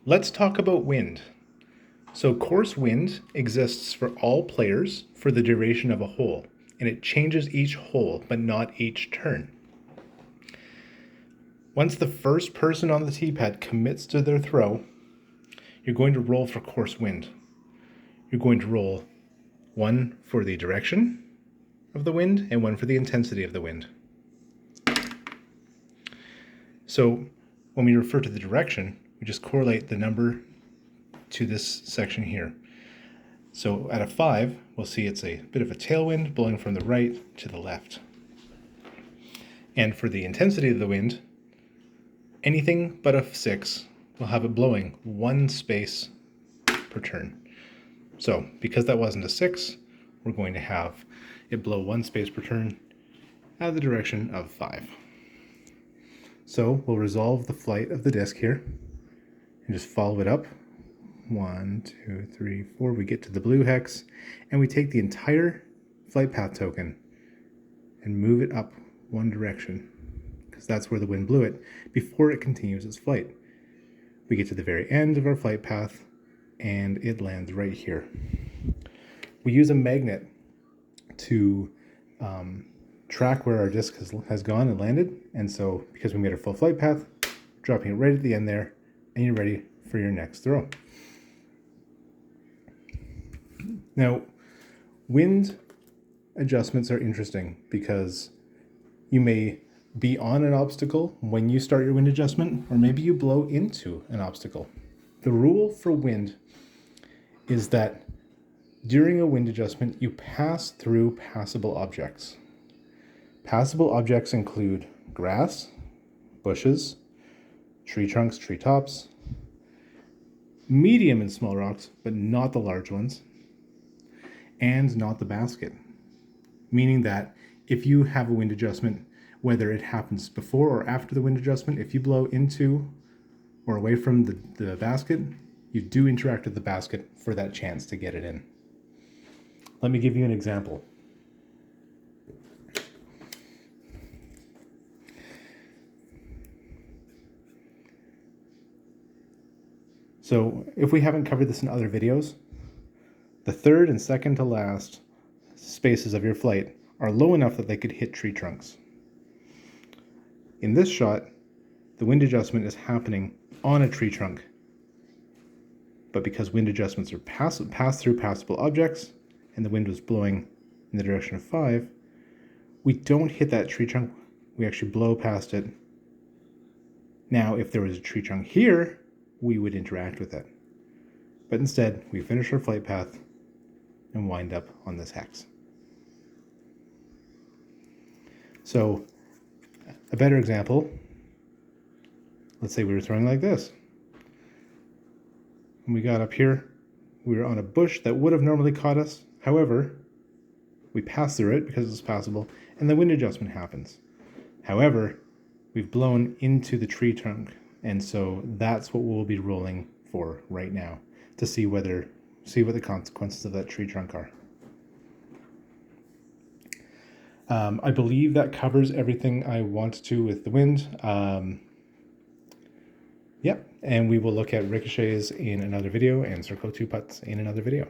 Let's talk about wind. So course wind exists for all players for the duration of a hole, and it changes each hole, but not each turn. Once the first person on the tee pad commits to their throw, you're going to roll for course wind. You're going to roll one for the direction of the wind and one for the intensity of the wind. So when we refer to the direction, we just correlate the number to this section here. So at a 5, we'll see it's a bit of a tailwind blowing from the right to the left. And for the intensity of the wind, anything but a 6 will have it blowing one space per turn. So because that wasn't a 6, we're going to have it blow one space per turn at the direction of 5. So we'll resolve the flight of the disc here and just follow it up. 1, 2, 3, 4. We get to the blue hex and we take the entire flight path token and move it up one direction because that's where the wind blew it before it continues its flight. We get to the very end of our flight path and it lands right here. We use a magnet to track where our disc has gone and landed, and so because we made our full flight path, dropping it right at the end there, and you're ready for your next throw. Now, wind adjustments are interesting because you may be on an obstacle when you start your wind adjustment, or maybe you blow into an obstacle. The rule for wind is that during a wind adjustment, you pass through passable objects. Passable objects include grass, bushes, tree trunks, tree tops, medium and small rocks, but not the large ones, and not the basket. Meaning that if you have a wind adjustment, whether it happens before or after the wind adjustment, if you blow into or away from the basket, you do interact with the basket for that chance to get it in. Let me give you an example. So if we haven't covered this in other videos, the third and second to last spaces of your flight are low enough that they could hit tree trunks. In this shot, the wind adjustment is happening on a tree trunk. But because wind adjustments are pass through passable objects, and the wind was blowing in the direction of 5, we don't hit that tree trunk, we actually blow past it. Now, if there was a tree trunk here, we would interact with it. But instead, we finish our flight path and wind up on this hex. So, a better example, let's say we were throwing like this. When we got up here, we were on a bush that would have normally caught us. However, we passed through it because it's passable, and the wind adjustment happens. However, we've blown into the tree trunk, and so that's what we'll be rolling for right now to see what the consequences of that tree trunk are. I believe that covers everything I want to with the wind. Yep, and we will look at ricochets in another video and circle two putts in another video.